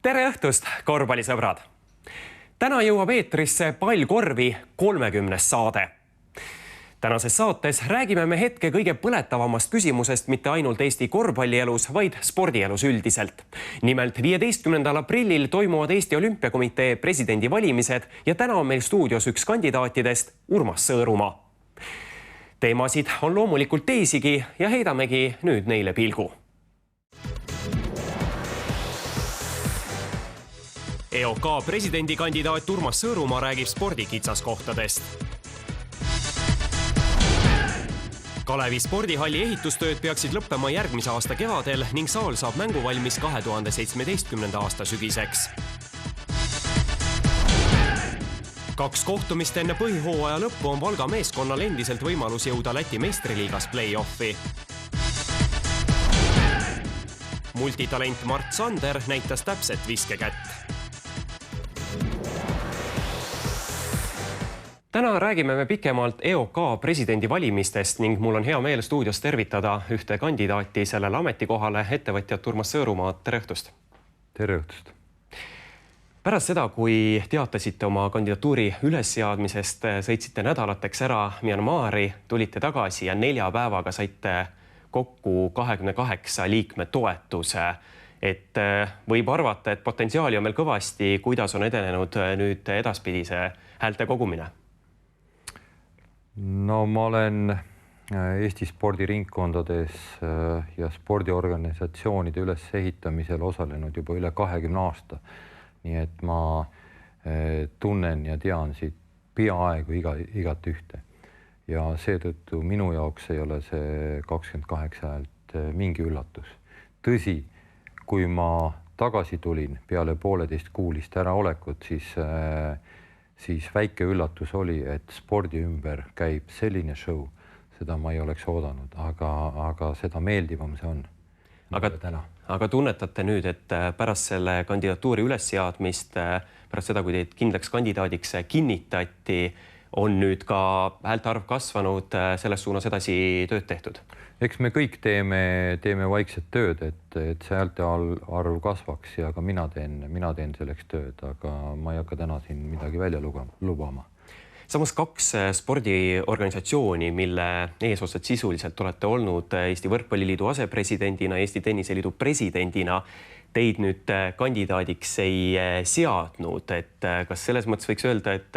Tere õhtust, korvpallisõbrad! Täna jõuab eetrisse Pallkorvi 30. saade. Tänases saates räägime me hetke kõige põletavamast küsimusest mitte ainult Eesti korvpallielus, vaid spordielus üldiselt. Nimelt 15. aprillil toimuvad Eesti Olümpiakomitee presidendivalimised ja täna on meil stuudios üks kandidaatidest, Urmas Sõõrumaa. Teemasid on loomulikult teisigi ja heidamegi nüüd neile pilgu. EOK presidendikandidaat Urmas Sõõrumaa räägib spordikitsaskohtadest. Kalevi spordihalli ehitustööd peaksid lõppema järgmise aasta kevadel ning saal saab mänguvalmis 2017. aasta sügiseks. 2 kohtumist enne põhihooaja lõppu on Valga meeskonnal endiselt võimalus jõuda Läti meistriliigas play-offi. Multitalent Mart Sander näitas täpset viskekätt. Täna räägime me pikemalt EOK presidendivalimistest ning mul on hea meel stuudios tervitada ühte kandidaati sellele ametikohale, ettevõtjat Urmas Sõõrumaa. Tere õhtust! Tere õhtust! Pärast seda, kui teatasite oma kandidatuuri ülesseadmisest, sõitsite nädalateks ära Myanmari, tulite tagasi ja 4 päevaga saite kokku 28 liikme toetuse. Et võib arvata, et potentsiaali on meil kõvasti, kuidas on edenenud nüüd edaspidise häälte kogumine? No ma olen Eesti spordiringkondades ja spordiorganisatsioonide ülesehitamisel osalenud juba üle 20 aasta. Nii et ma tunnen ja tean siit peaaegu igat ühte. Ja seetõttu minu jaoks ei ole see 28 häält mingi üllatus. Tõsi, kui ma tagasi tulin peale 1,5 kuulist äraolekut, siis väike üllatus oli, et spordi ümber käib selline show, seda ma ei oleks oodanud, aga seda meeldivam see on. Aga tunnetate nüüd, et pärast selle kandidatuuri ülesseadmist, pärast seda, kui teid kindlaks kandidaadiks kinnitati, on nüüd ka häälte arv kasvanud, selles suunas edasi tööd tehtud? Eks me kõik teeme vaikset tööd, et see häälte arv kasvaks ja ka mina teen selleks tööd, aga ma ei hakka täna siin midagi välja lubama. Samas 2 spordiorganisatsiooni, mille eesotsad sisuliselt olete olnud Eesti Võrkpalliliidu asepresidendina, Eesti Tenniseliidu presidendina, teid nüüd kandidaadiks ei seadnud. Et kas selles mõttes võiks öelda, et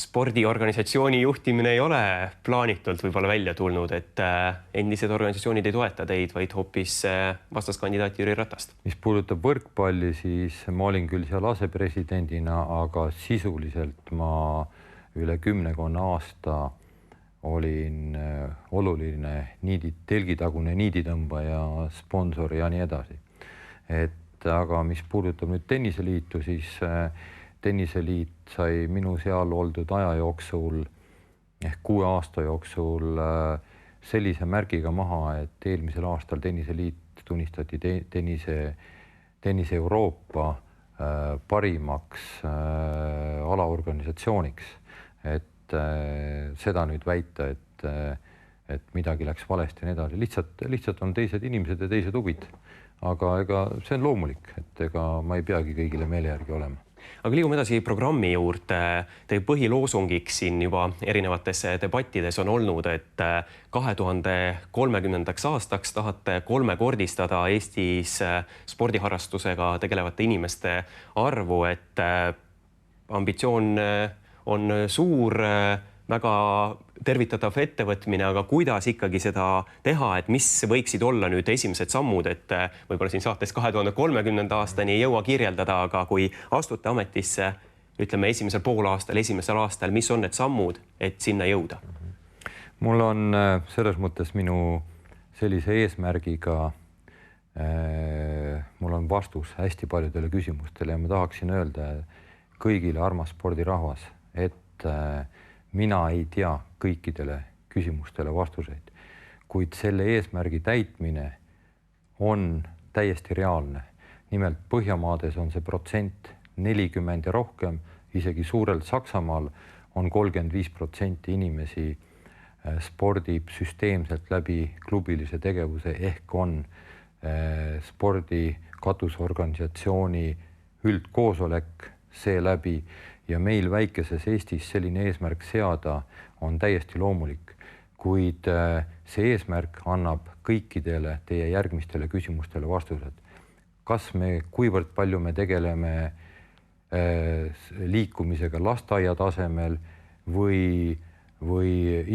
spordiorganisatsiooni juhtimine ei ole plaanitult võib-olla välja tulnud, et endised organisatsioonid ei toeta teid, vaid hoopis vastaskandidaat Jüri Ratast? Mis puudutab võrkpalli, siis ma olin küll seal asepresidendina, aga sisuliselt ma üle 10 aasta olin oluline telgitagune niiditõmbaja, sponsor ja nii edasi. Aga mis puudutab nüüd tenniseliitu, siis tenniseliit sai minu seal oldud aja jooksul ehk 6 aasta jooksul sellise märgiga maha, et eelmisel aastal tenniseliit tunnistati tennise Euroopa parimaks alaorganisatsiooniks. Et seda nüüd väita, et midagi läks valesti ja nii edasi. Lihtsalt on teised inimesed ja teised huvid. Aga see on loomulik, et ma ei peagi kõigile meele järgi olema. Aga liigume edasi programmi juurde. Teie põhiloosungiks siin juba erinevates debattides on olnud, et 2030. aastaks tahate 3-kordistada Eestis spordiharrastusega tegelevate inimeste arvu, et ambitsioon on suur, väga tervitatav ettevõtmine, aga kuidas ikkagi seda teha, et mis võiksid olla nüüd esimesed sammud, et võib-olla siin saates 2030. aastani ei jõua kirjeldada, aga kui astute ametisse, ütleme esimesel poolaastal, esimesel aastal, mis on need sammud, et sinna jõuda? Mul on selles mõttes minu sellise eesmärgiga, mul on vastus hästi paljudele küsimustele ja ma tahaksin öelda kõigile armas spordirahvas, et mina ei tea kõikidele küsimustele vastuseid, kuid selle eesmärgi täitmine on täiesti reaalne. Nimelt Põhjamaades on see protsent 40 ja rohkem, isegi suurelt Saksamaal on 35% inimesi spordib süsteemselt läbi klubilise tegevuse ehk on spordi katusorganisatsiooni üldkoosolek seeläbi ja meil väikeses Eestis selline eesmärk seada on täiesti loomulik, kuid see eesmärk annab kõikidele teie järgmistele küsimustele vastused. Kuivõrd palju me tegeleme liikumisega lasteaia tasemel või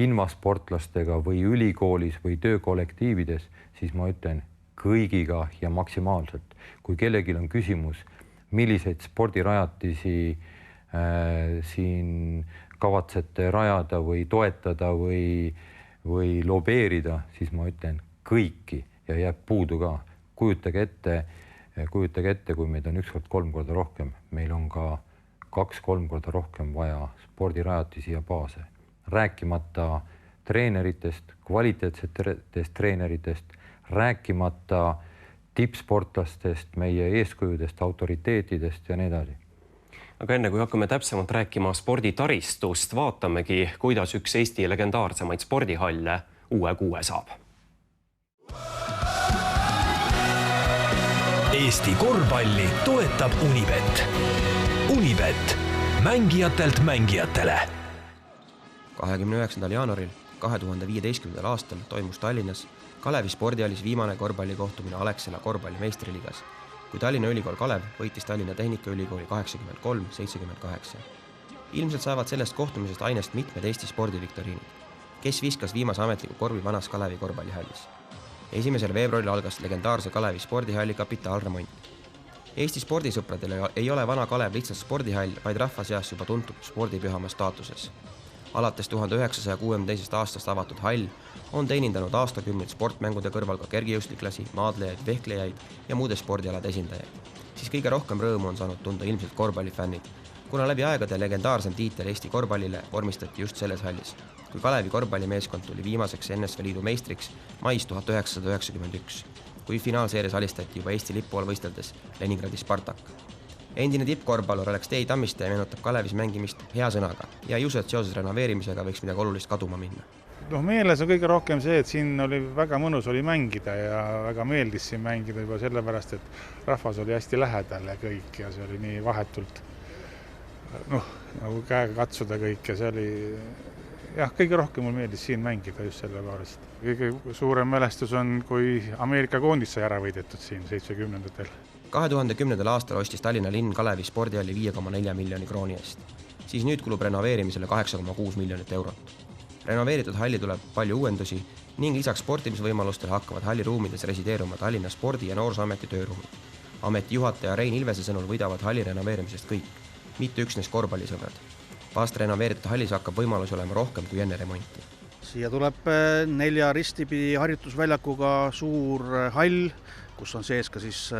invasportlastega või ülikoolis või töökollektiivides, siis ma ütlen kõigiga ja maksimaalselt. Kui kellelgi on küsimus, milliseid spordirajatisi siin kavatsete rajada või toetada või lobeerida, siis ma ütlen kõiki ja jääb puudu ka. Kujutage ette, kui meid on 1-3 korda rohkem, meil on ka 2-3 korda rohkem vaja spordirajatisi ja baase. Rääkimata treeneritest, kvaliteetsetest treeneritest, rääkimata tippsportlastest, meie eeskujudest, autoriteetidest ja nii edasi. Aga enne kui hakkame täpsemalt rääkima sporditaristust, vaatamegi, kuidas üks Eesti legendaarsemaid spordihalle uue kuue saab. Eesti korvpalli toetab Unibet. Unibet, mängijatelt mängijatele. 29. jaanuaril 2015. aastal toimus Tallinnas Kalevi spordihallis viimane korvpallikohtumine Alexela korvpalli meistriliigas, kui Tallinna Ülikool Kalev võitis Tallinna Tehnikaülikooli 83-78. Ilmselt saavad sellest kohtumisest ainest mitmed Eesti spordiviktoriinid, kes viskas viimase ametliku korvi vanas Kalevi korvpallihallis. 1. veebruaril algas legendaarse Kalevi spordihalli kapitaalremont. Eesti spordisõpradele ei ole vana Kalev lihtsalt spordihall, vaid rahva seas juba tuntud spordipühama staatuses. Alates 1962. aastast avatud hall on teenindanud aastakümneid sportmängude kõrval ka kergejõustiklasi, maadlejaid, vehklejaid ja muude spordialade esindajaid. Siis kõige rohkem rõõmu on saanud tunda ilmselt korvpallifännid, kuna läbi aegade legendaarsem tiitel Eesti korvpallile vormistati just selles hallis, kui Kalevi korvpallimeeskond tuli viimaseks NSV Liidu meistriks mais 1991, kui finaalseeres alistati juba Eesti lipu all võisteldes Leningradi Spartak. Endine tippkorvpallur Aleksei Tammiste meenutab Kalevis mängimist hea sõnaga ja ei usu, et seoses renoveerimisega võiks midagi olulist kaduma minna. Meeles on kõige rohkem see, et siin oli väga mõnus oli mängida ja väga meeldis siin mängida juba sellepärast, et rahvas oli hästi lähedal ja kõik ja see oli nii vahetult nagu käega katsuda kõik ja see oli kõige rohkem mul meeldis siin mängida just selle poolest. Kõige suurem mälestus on, kui Ameerika koondis sai ära võidetud siin 70-ndatel. 2010. aastal ostis Tallinna linn Kalevi spordihalli 5,4 miljoni krooni eest. Siis nüüd kulub renoveerimisele 8,6 miljonit eurot. Renoveeritud halli tuleb palju uuendusi ning lisaks sportimisvõimalustele hakkavad halli ruumides resideeruma Tallinna Spordi- ja Noorsooameti tööruumid. Ameti juhataja Rein Ilvese sõnul võidavad halli renoveerimisest kõik, mitte üksnes korvpallisõbrad. Vast renoveeritud hallis hakkab võimalusi olema rohkem kui enne remonti. Siia tuleb 4 ristipidi harjutusväljakuga suur hall, kus on sees ka siis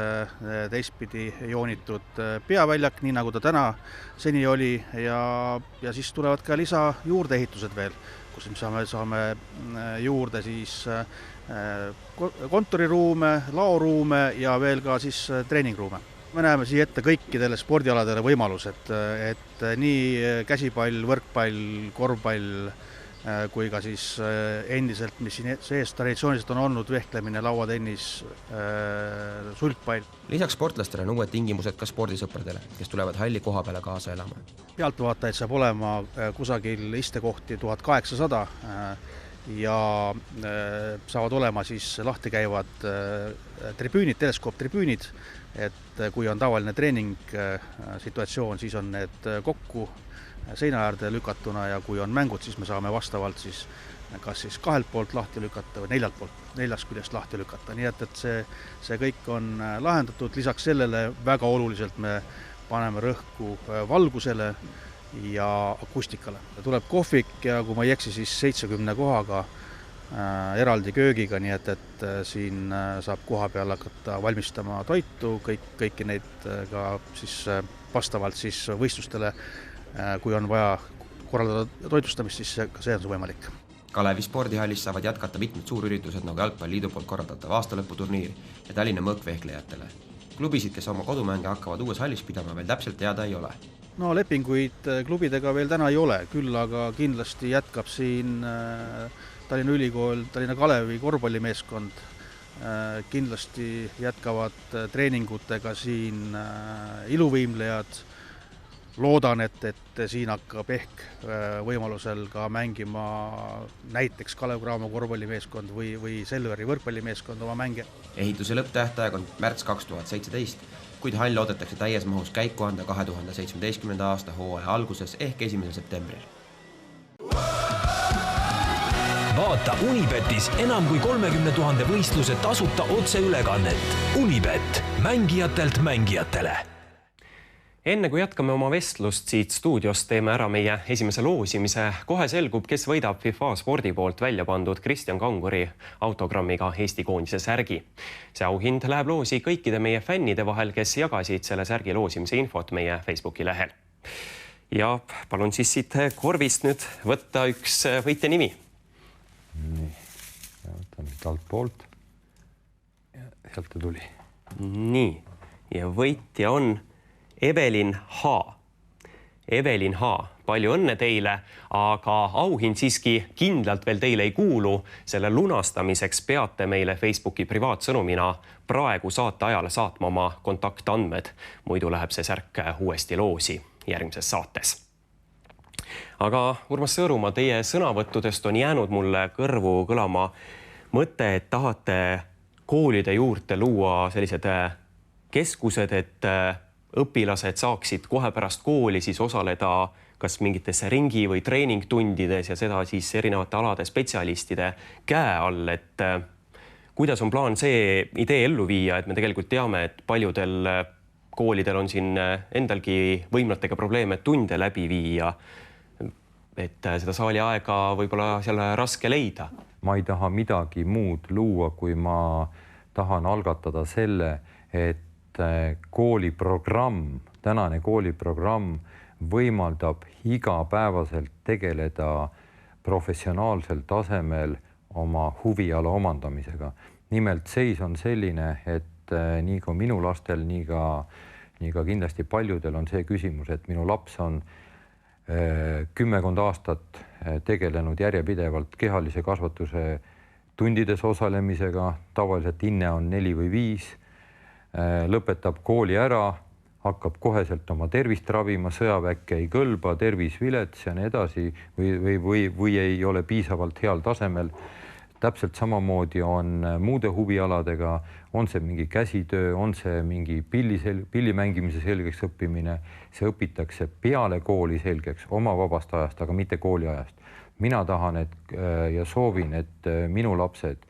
teistpidi joonitud peaväljak, nii nagu ta täna seni oli ja siis tulevad ka lisa juurdeehitused veel, kus me saame juurde siis kontoriruume, laoruume ja veel ka siis treeningruume. Me näeme siia ette kõikidele spordialadele võimalused, et nii käsipall, võrkpall, korvpall kui ka siis endiselt, mis siin sees traditsiooniliselt on olnud, vehklemine, lauatennis, sulgpall. Lisaks sportlastele on uued tingimused ka spordisõpradele, kes tulevad halli koha peale kaasa elama. Pealtvaatajaid saab olema kusagil istekohti 1800 ja saavad olema siis lahti käivad tribüünid, teleskooptribüünid, et kui on tavaline treening situatsioon, siis on need kokku seina äärde lükatuna ja kui on mängud, siis me saame vastavalt siis kas siis 2 poolt lahti lükata või 4 poolt, 4 küljest lahti lükata. Nii et see kõik on lahendatud. Lisaks sellele väga oluliselt me paneme rõhku valgusele ja akustikale. Tuleb kohvik ja kui ma ei eksi, siis 70 kohaga eraldi köögiga, nii et siin saab koha peal hakata valmistama toitu, kõiki neid ka siis vastavalt siis võistlustele. Kui on vaja korraldada toitlustamist, siis see on võimalik. Kalevi spordihallis saavad jätkata mitmed suurüritused nagu Jalgpalliliidu poolt korraldatav aastalõputurniir ja Tallinna mõõkvehklejatele. Klubisid, kes oma kodumänge hakkavad uues hallis pidama, veel täpselt teada ei ole. No lepinguid klubidega veel täna ei ole, küll aga kindlasti jätkab siin Tallinna Ülikool, Tallinna Kalevi korvpallimeeskond kindlasti jätkavad treeningutega siin iluvõimlejad. Loodan, et siin hakkab ehk võimalusel ka mängima näiteks Kalev Cramo korvpallimeeskond või Selveri võrkpallimeeskond oma mänge. Ehituse lõpptähtaeg on märts 2017, kuid hall oodatakse täies mahus käiku anda 2017. aasta hooaja alguses ehk 1. septembril. Vaata Unibetis enam kui 30 000 võistluse tasuta otseülekannet. Unibet, mängijatelt mängijatele. Enne kui jätkame oma vestlust siit stuudiost, teeme ära meie esimese loosimise. Kohe selgub, kes võidab FIFA spordi poolt välja pandud Kristjan Kanguri autogrammiga Eesti koondise särgi. See auhind läheb loosi kõikide meie fännide vahel, kes jagasid selle särgi loosimise infot meie Facebooki lehel. Ja palun siis siit korvist nüüd võtta üks võitja nimi. Nii, võtame siit alt poolt. Sealt ta tuli. Nii, ja võitja on Evelin H. Evelin H. Palju õnne teile, aga auhind siiski kindlalt veel teile ei kuulu. Selle lunastamiseks peate meile Facebooki privaatsõnumina praegu saate ajale saatma oma kontaktandmed. Muidu läheb see särk uuesti loosi järgmises saates. Aga Urmas Sõõrumaa, teie sõnavõttudest on jäänud mulle kõrvu kõlama mõte, et tahate koolide juurde luua sellised keskused, et õpilased saaksid kohe pärast kooli siis osaleda kas mingites ringi- või treeningtundides ja seda siis erinevate alade spetsialistide käe all, et kuidas on plaan see idee ellu viia, et me tegelikult teame, et paljudel koolidel on siin endalgi võimlatega probleeme tunde läbi viia, et seda saali aega võib-olla seal raske leida. Ma ei taha midagi muud luua, kui ma tahan algatada selle, et kooliprogramm, tänane kooliprogramm võimaldab igapäevaselt tegeleda professionaalsel tasemel oma huviala omandamisega. Nimelt seis on selline, et nii kui minu lastel, nii ka kindlasti paljudel on see küsimus, et minu laps on 10 aastat tegelenud järjepidevalt kehalise kasvatuse tundides osalemisega, tavaliselt hinne on 4 või 5, lõpetab kooli ära, hakkab koheselt oma tervist ravima, sõjaväkke ei kõlba, tervis vilets ja nii edasi või ei ole piisavalt heal tasemel. Täpselt samamoodi on muude huvialadega, on see mingi käsitöö, on see mingi pilli mängimise selgeks õppimine, see õpitakse peale kooli selgeks oma vabast ajast, aga mitte kooli ajast. Mina tahan ja soovin, et minu lapsed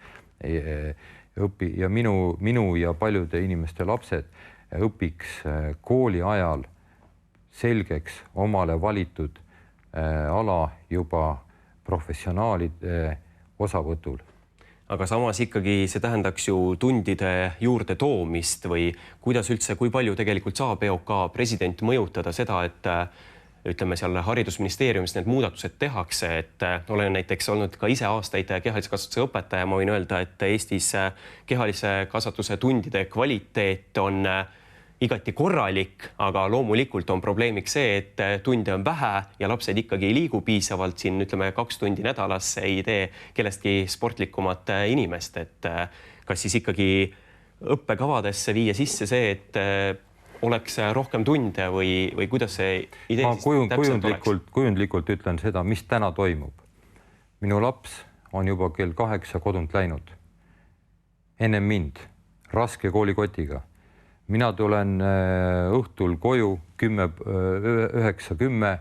ja minu ja paljude inimeste lapsed õpiks kooli ajal selgeks omale valitud ala juba professionaalide osavõtul. Aga samas ikkagi see tähendaks ju tundide juurde toomist või kuidas üldse, kui palju tegelikult saab EOK president mõjutada seda, et ütleme seal haridusministeeriumis need muudatused tehakse, et olen näiteks olnud ka ise aastaid kehalise kasvatuse õpetaja, ma võin öelda, et Eestis kehalise kasvatuse tundide kvaliteet on igati korralik, aga loomulikult on probleemiks see, et tunde on vähe ja lapsed ikkagi ei liigu piisavalt siin, ütleme 2 tundi nädalas ei tee kellestki sportlikumat inimest, et kas siis ikkagi õppekavadesse viia sisse see, et oleks rohkem tunde või kuidas see idee kujundlikult ütlen seda, mis täna toimub. Minu laps on juba kell 8 kodunt läinud. Enne mind raske koolikotiga. Mina tulen õhtul koju 9:10.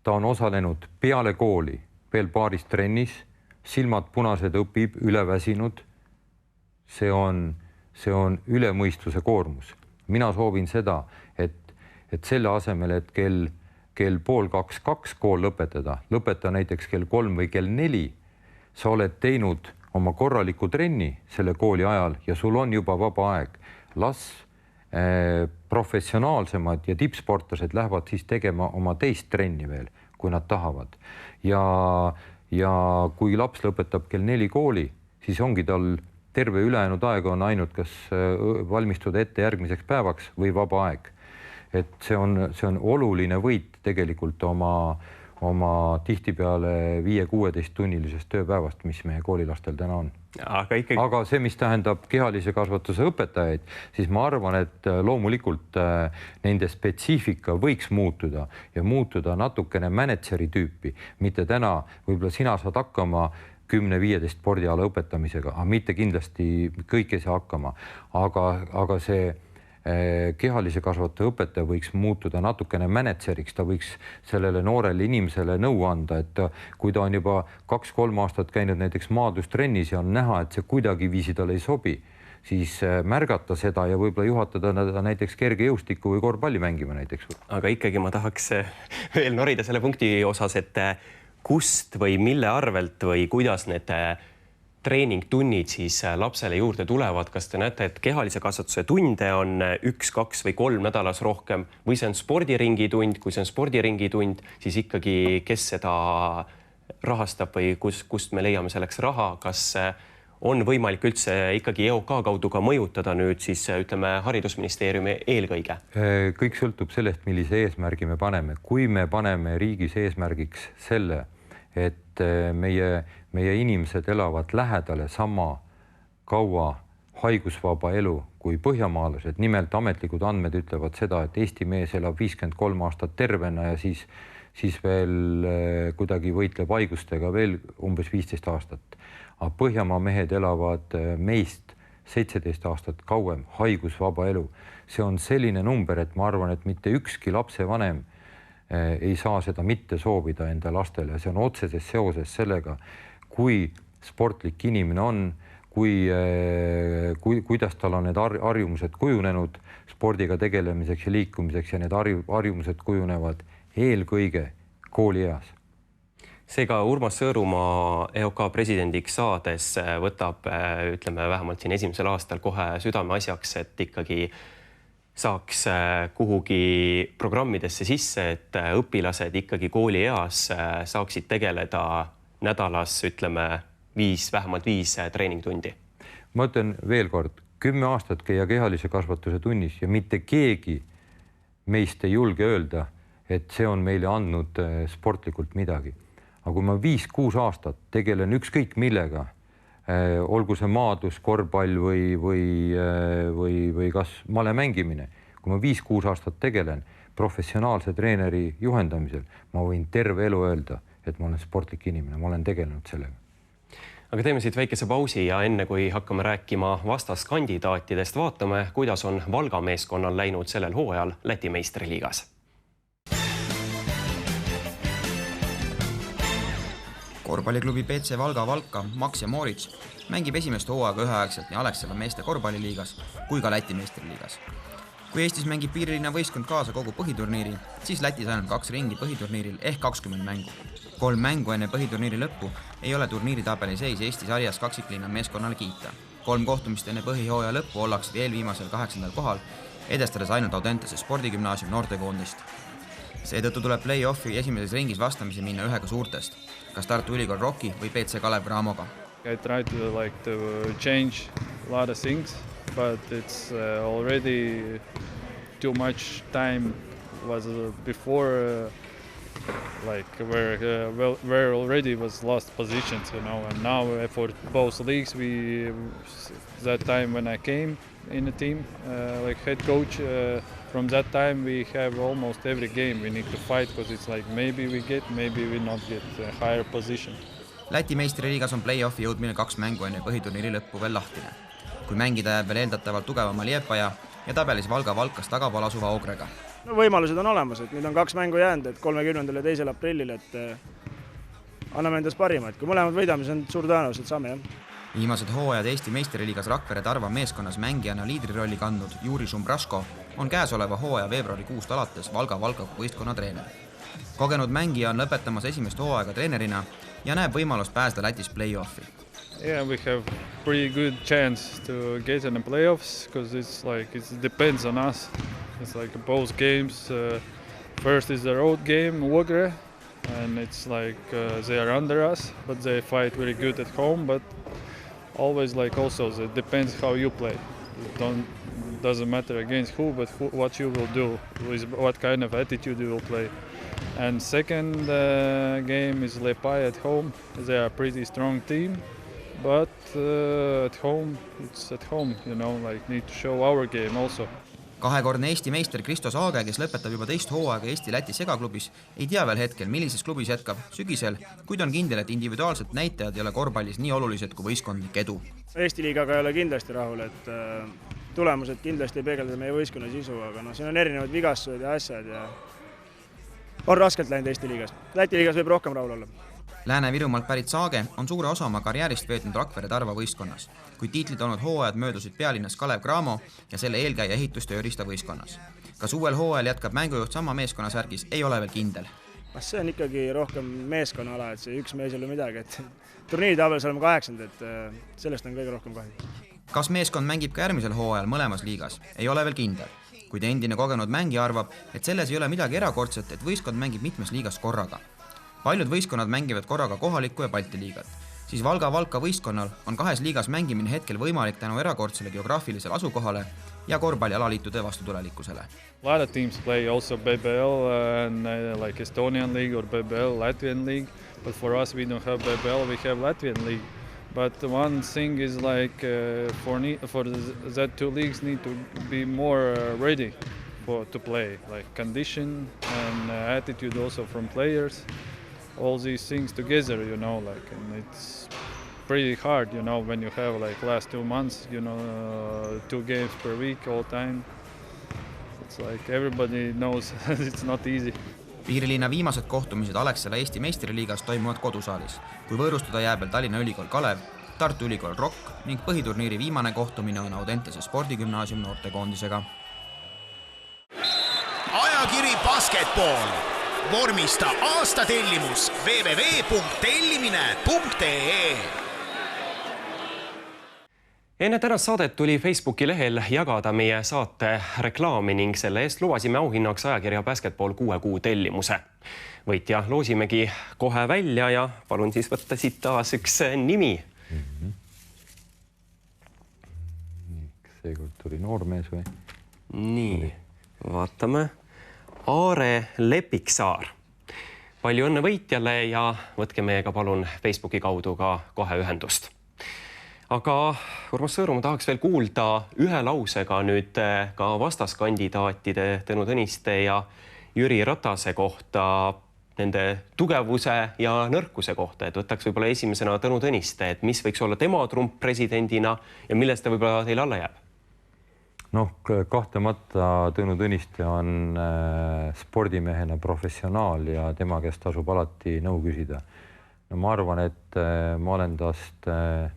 Ta on osalenud peale kooli veel paaris trennis, silmad punased, õpib, üleväsinud. See on ülemõistuse koormus. Mina soovin seda, et selle asemel, et kell 1:30 kool lõpeta näiteks kell 3 või kell 4, sa oled teinud oma korraliku trenni selle kooli ajal ja sul on juba vaba aeg. Las professionaalsemad ja tippsportlased lähevad siis tegema oma teist trenni veel, kui nad tahavad. Ja kui laps lõpetab kell 4 kooli, siis ongi tal terve ülejäänud aeg on ainult kas valmistuda ette järgmiseks päevaks või vaba aeg. Et see on oluline võit tegelikult oma tihtipeale 5-16 tunnilisest tööpäevast, mis meie koolilastel täna on. Aga see, mis tähendab kehalise kasvatuse õpetajaid, siis ma arvan, et loomulikult nende spetsiifika võiks muutuda ja muutuda natukene mänedžeri tüüpi, mitte täna võib-olla sina saad hakkama 10-15 spordiala õpetamisega, aga mitte kindlasti kõik ei saa hakkama, aga see kehalise kasvatuse õpetaja võiks muutuda natukene mänedžeriks, ta võiks sellele noorele inimesele nõu anda, et kui ta on juba 2-3 aastat käinud näiteks maadlustrennis ja on näha, et see kuidagiviisi talle ei sobi, siis märgata seda ja võib-olla juhatada näiteks kergejõustikku või korvpalli mängima näiteks. Aga ikkagi ma tahaks veel norida selle punkti osas, et kust või mille arvelt või kuidas need treeningtunnid siis lapsele juurde tulevad, kas te näete, et kehalise kasvatuse tunde on 1, 2 või 3 nädalas rohkem või see on spordiringi tund, kui see on spordiringi tund, siis ikkagi kes seda rahastab või kust me leiame selleks raha, kas on võimalik üldse ikkagi EOK kaudu ka mõjutada nüüd siis ütleme haridusministeeriumi eelkõige? Kõik sõltub sellest, millise eesmärgi me paneme. Kui me paneme riigis eesmärgiks selle, et meie inimesed elavad lähedale sama kaua haigusvaba elu kui põhjamaalased. Nimelt ametlikud andmed ütlevad seda, et Eesti mees elab 53 aastat tervena ja siis veel kuidagi võitleb haigustega veel umbes 15 aastat. Aga põhjamaa mehed elavad meist 17 aastat kauem haigusvaba elu. See on selline number, et ma arvan, et mitte ükski lapsevanem ei saa seda mitte soovida enda lastele. See on otseses seoses sellega, kui sportlik inimene on, kuidas tal on need harjumused kujunenud spordiga tegelemiseks ja liikumiseks ja need harjumused kujunevad eelkõige koolieas. Seega Urmas Sõõrumaa EOK presidendiks saades võtab, ütleme vähemalt siin esimesel aastal kohe südame asjaks, et ikkagi saaks kuhugi programmidesse sisse, et õpilased ikkagi koolieas saaksid tegeleda nädalas, ütleme, vähemalt 5 treeningtundi. Ma ütlen veel kord, 10 aastat käia kehalise kasvatuse tunnis ja mitte keegi meist ei julge öelda, et see on meile andnud sportlikult midagi. Aga kui ma 5-6 aastat tegelen ükskõik millega, olgu see maadlus, korvpall või kas male mängimine, kui ma 5-6 aastat tegelen professionaalse treeneri juhendamisel, ma võin terve elu öelda, et ma olen sportlik inimene, ma olen tegelenud sellega. Aga teeme siit väikese pausi ja enne kui hakkame rääkima vastaskandidaatidest, vaatame, kuidas on Valga meeskonnal läinud sellel hooajal Läti meistriliigas. Korvpalliklubi BC Valga Valka Max ja Moritz mängib esimest hooaega üheaegselt nii Alexela meeste korvpalliliigas kui ka Läti meistriliigas. Kui Eestis mängib piirilinna võistkond kaasa kogu põhiturniiri, siis Lätis ainult 2 ringi põhiturniiril ehk 20 mängu. 3 mängu enne põhiturniiri lõppu ei ole turniiritabeli seis Eesti sarjas kaksiklinna meeskonnale kiita. 3 kohtumist enne põhihooaja lõppu ollakse eelviimasel 8. kohal, edestades ainult Audentese spordigümnaasium noortekoondist. Seetõttu tuleb play-offi esimeses ringis vastamisi minna ühega suurtest, kas Tartu Ülikool Rocki või BC Kalev Cramoga. I try to change a lot of things, but it's already too much time was before where already was lost positions, and now for both leagues that time when I came in the team like head coach, from that time we have almost every game we need to fight because it's like maybe we not get a higher position. Läti meistriliigas on play-offi jõudmine 2 mängu enne põhiturniiri lõppu veel lahtine. Kui mängida jääb veel eeldatavalt tugevama Liepaja ja tabelis Valga Valkas tagapool asuva Ogrega. Võimalused on olemas, et nüüd on 2 mängu jäänud, et 30. ja 2. aprillil, et anname endast parima, et kui mõlemad võidame, siis on suur tõenäoliselt saame, jah. Viimased hooajad Eesti meistriliigas Rakvere Tarva meeskonnas mängijana liidrirolli kandnud Juri Šumbraško on käesoleva hooaja veebruarikuust alates Valga Valka võistkonna treener. Kogenud mängija on lõpetamas esimest hooaega treenerina ja näeb võimalust pääseda Lätis play-offi. Yeah, we have pretty good chance to get in the playoffs because it depends on us. It's like both games. First is the road game, Ogre, and it's like they are under us, but they fight very good at home. But always also it depends how you play. Doesn't matter against who, but what you will do, with what kind of attitude you will play. And second game is Lepai at home. They are a pretty strong team, but at home, it's at home, you know, like need to show our game also. Kahekordne Eesti meister Kristo Saage, kes lõpetab juba teist hooaega Eesti-Läti segaklubis, ei tea veel hetkel, millises klubis jätkab sügisel, kuid on kindel, et individuaalsed näitajad ei ole korvpallis nii olulised kui võistkondlik edu. Eesti liigaga ei ole kindlasti rahul, et tulemused kindlasti ei peegelda meie võistkonna sisu, aga siin on erinevad vigastused ja asjad ja on raskelt läinud Eesti liigas. Läti liigas võib rohkem rahul olla. Lääne-Virumaalt pärit Saage on suure osa oma karjäärist veetnud Rakvere Tarva võistkonnas, kui tiitlid olnud hooajad möödusid pealinnas Kalev Cramo ja selle eelkäija ehitustöörista võistkonnas. Kas uuel hooajal jätkab mängujuht sama meeskonna särgis, ei ole veel kindel. See on ikkagi rohkem meeskonna ala, et see üks mees ei ole midagi, et turniiritabelis oleme 8, et sellest on kõige rohkem kahju. Kas meeskond mängib ka järgmisel hooajal mõlemas liigas, ei ole veel kindel, kuid endine kogenud mängija arvab, et selles ei ole midagi erakordset, et võistkond mängib mitmes liigas korraga. Paljud võistkonnad mängivad korraga kohalikku ja Balti liigat, siis Valga võistkonnal on 2 liigas mängimine hetkel võimalik tänu erakordsele geograafilisele asukohale ja korvpallialaliitude vastutulelikkusele. A lot of teams play also BBL and like Estonian league or BBL Latvian league, but for us we don't have BBL, we have Latvian league. But one thing is like for that 2 leagues need to be more ready to play, like condition and attitude also from players. All these things together, you know, like, and it's pretty hard, you know, when you have like last 2 months, you know, 2 games per week all time. It's like everybody knows it's not easy. Piirilinna viimased kohtumised Alexela Eesti meistriliigas toimuvad kodusaalis, kui võõrustada jääb veel Tallinna Ülikool Kalev, Tartu Ülikool Rock ning põhiturniiri viimane kohtumine on Audentese spordigümnaasium noortekoondisega. Ajakiri basketball. Vormista aasta tellimus www.tellimine.ee. Enne tänast saadet tuli Facebooki lehel jagada meie saate reklaami ning selle eest lubasime auhinnaks ajakirja Basketball 6 kuu tellimuse. Võitja loosimegi kohe välja ja palun siis võtta siit taas üks nimi. Seekord tuli noormees või? Nii, vaatame. Aare Lepiksaar. Palju õnne võitjale ja võtke meiega palun Facebooki kaudu ka kohe ühendust. Aga Urmas Sõõru, ma tahaks veel kuulda ühe lausega nüüd ka vastaskandidaatide Tõnu Tõniste ja Jüri Ratase kohta, nende tugevuse ja nõrkuse kohta, et võtaks võib-olla esimesena Tõnu Tõniste, et mis võiks olla tema trump presidendina ja millest ta võib-olla teile alla jääb? Kahtlemata Tõnu Tõniste on spordimehena professionaal ja tema käest tasub alati nõu küsida. Ma arvan, et ma olen tast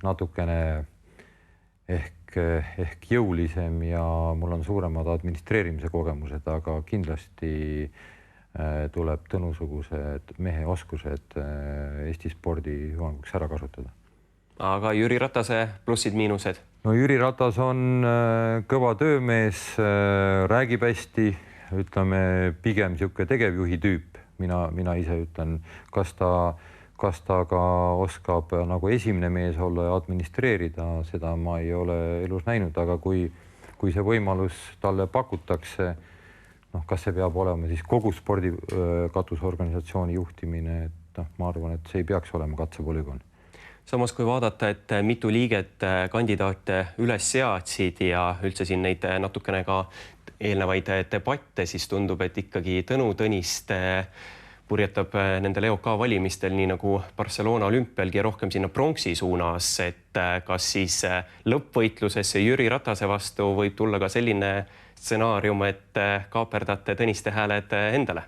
natukene ehk jõulisem ja mul on suuremad administreerimise kogemused, aga kindlasti tuleb Tõnusugused mehe oskused Eesti spordi hüvanguks ära kasutada. Aga Jüri Ratase plussid, miinused? No Jüri Ratas on kõva töömees, räägib hästi, ütleme pigem niisugune tegevjuhi tüüp. Mina ise ütlen, kas ta ka oskab nagu esimene mees olla ja administreerida, seda ma ei ole elus näinud, aga kui see võimalus talle pakutakse, kas see peab olema siis kogu spordikatusorganisatsiooni juhtimine, et ma arvan, et see ei peaks olema katsepolügoon. Samas, kui vaadata, et mitu liiget kandidaate üles seadsid ja üldse siin neid natukene ka eelnevaid debatte, siis tundub, et ikkagi Tõnu Tõniste purjetab nendel EOK valimistel nii nagu Barcelona olümpialgi rohkem sinna pronksi suunas, et kas siis lõppvõitlusesse Jüri Ratase vastu võib tulla ka selline stsenaarium, et kaaperdate Tõniste hääled endale?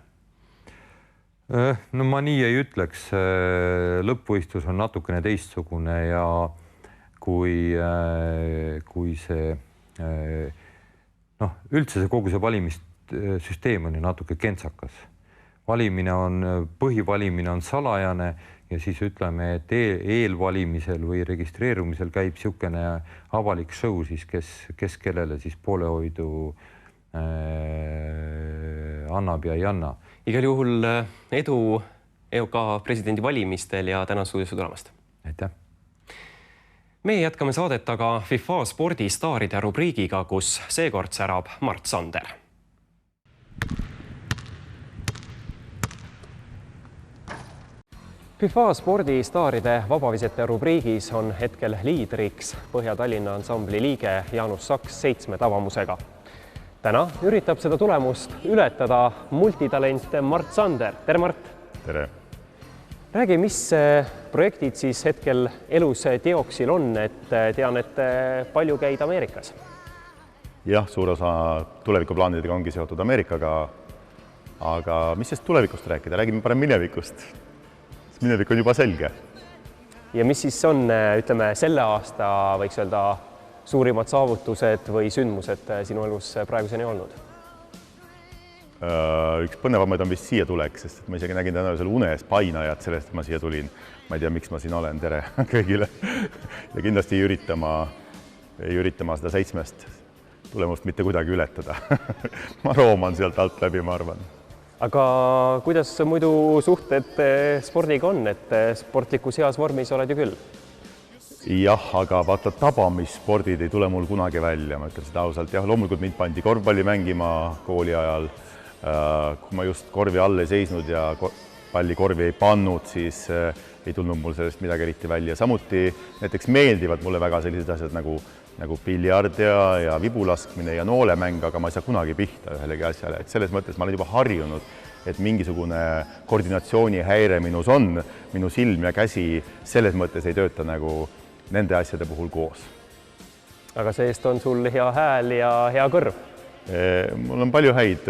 No ma nii ei ütleks. Lõppvõistlus on natukene teistsugune ja kui see, üldse see kogu see valimissüsteem on ju natuke kentsakas. Põhivalimine on salajane ja siis ütleme, et eelvalimisel või registreerumisel käib niisugune avalik show, siis kes kellele siis poolehoidu annab ja ei anna. Igal juhul edu EOK presidendi valimistel ja tänan stuudiosse tulemast. Aitäh. Meie jätkame saadet aga FIFA spordistaaride rubriigiga, kus seekord särab Mart Sander. FIFA spordistaaride vabavisete rubriigis on hetkel liidriks Põhja-Tallinna ansambli liige Jaanus Saks 7 tabamusega. Täna üritab seda tulemust ületada multitalent Mart Sander. Tere, Mart! Tere! Räägi, mis projektid siis hetkel elus teoksil on, et tean, et palju käid Ameerikas? Jah, suur osa tulevikuplaanidega ongi seotud Ameerikaga, aga mis sest tulevikust rääkida? Räägime parem minevikust. Minevik on juba selge. Ja mis siis on, ütleme, selle aasta võiks öelda suurimad saavutused või sündmused sinu elus praeguseni olnud? Üks põnevamaid on vist siia tuleks, sest ma isegi nägin täna unes painajat sellest, et ma siia tulin. Ma ei tea, miks ma siin olen. Tere kõigile. Ja kindlasti ei ürita ma seda 7 tulemust mitte kuidagi ületada. Ma rooman sealt alt läbi, ma arvan. Aga kuidas muidu suhted spordiga on, et sportlikus heas vormis oled ju küll? Jah, aga vaata, tabamisspordid ei tule mul kunagi välja, ma ütlen seda ausalt. Jah, loomulikult mind pandi korvpalli mängima kooli ajal. Kui ma just korvi all ei seisnud ja palli korvi ei pannud, siis ei tulnud mul sellest midagi eriti välja. Samuti näiteks meeldivad mulle väga sellised asjad nagu piljard ja vibulaskmine ja noolemäng, aga ma ei saa kunagi pihta ühelegi asjale. Et selles mõttes ma olen juba harjunud, et mingisugune koordinatsioonihäire minus on, minu silm ja käsi selles mõttes ei tööta nagu nende asjade puhul koos. Aga seest on sul hea hääl ja hea kõrv? Mul on palju häid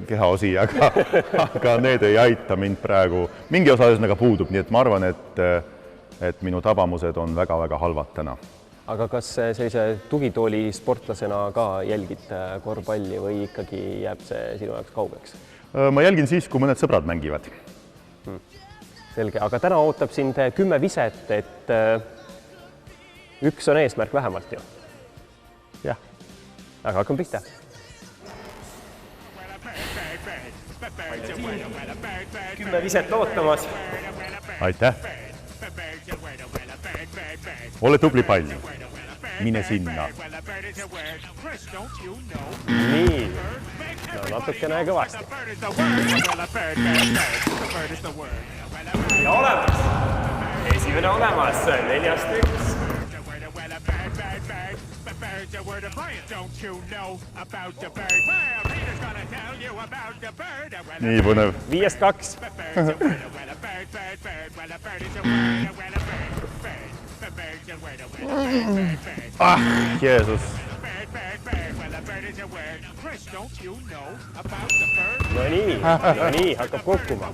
kehaosi, aga need ei aita mind praegu. Mingi osa ühesõnaga puudub, nii et ma arvan, et minu tabamused on väga-väga halvad täna. Aga kas sellise tugitooli sportlasena ka jälgid korvpalli või ikkagi jääb see sinu jaoks kaugeks? Ma jälgin siis, kui mõned sõbrad mängivad. Selge, aga täna ootab sind 10 viset, et üks on eesmärk vähemalt ju. Jah. Aga hakkame pihta. 10 viset ootamas. Aitäh. Ole tubli pall. Mine sinna. Nii. No, natukene kõvasti. Ja olemas. Esimene olemas. 4-1. Nii põnev. 5-2. Jeesus. No nii, hakkab kokkuma.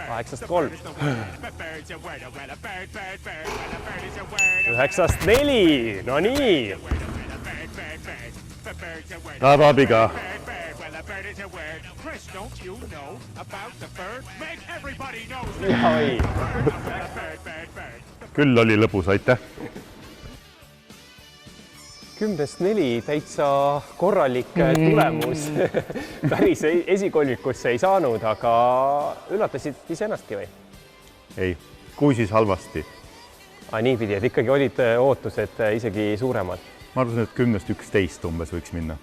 8-3. 9-4. No nii. Tahab abiga. Jai. Küll oli lõbus, aitäh. 10-4 täitsa korralik tulemus. Päris esikolmikusse ei saanud, aga üllatasid iseennastki või? Ei, kui siis halvasti. Niipidi, et ikkagi olid ootused isegi suuremad. Ma arvasin, et 10-11 umbes võiks minna.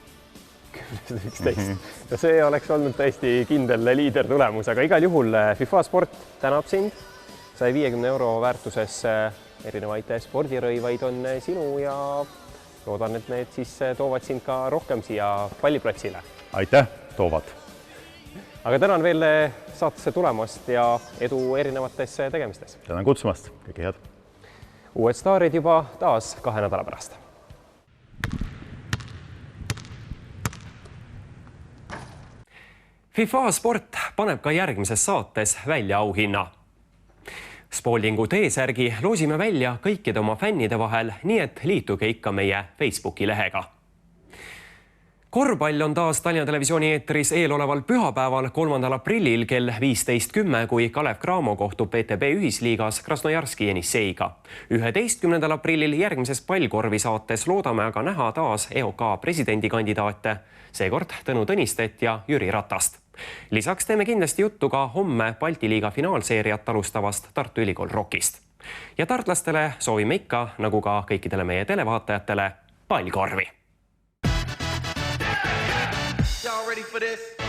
10-11. Ja see oleks olnud täiesti kindel liider tulemus, aga igal juhul FIFA Sport tänab sind. 150 € väärtuses erinevaid spordirõivaid on sinu ja loodan, et need siis toovad sind ka rohkem siia palliplatsile. Aitäh, toovad. Aga tänan veel saatesse tulemast ja edu erinevates tegemistes. Tänan kutsumast, kõike head. Uued staarid juba taas 2 nädala pärast. FIFA Sport paneb ka järgmises saates välja auhinna. Spaldingu T-särgi loosime välja kõikide oma fännide vahel, nii et liituge ikka meie Facebooki lehega. Korvpall on taas Tallinna Televisiooni eetris eeloleval pühapäeval 3. aprillil kell 15.10, kui Kalev Cramo kohtub VTB ühisliigas Krasnojarski Jenisseiga. 11. aprillil järgmises pallkorvi saates loodame aga näha taas EOK presidendikandidaate, seekord Tõnu Tõnistet ja Jüri Ratast. Lisaks teeme kindlasti juttu ka homme Balti liiga finaalseeriat alustavast Tartu Ülikool Rockist. Ja tartlastele soovime ikka, nagu ka kõikidele meie televaatajatele, pallkorvi! Y'all ready for this?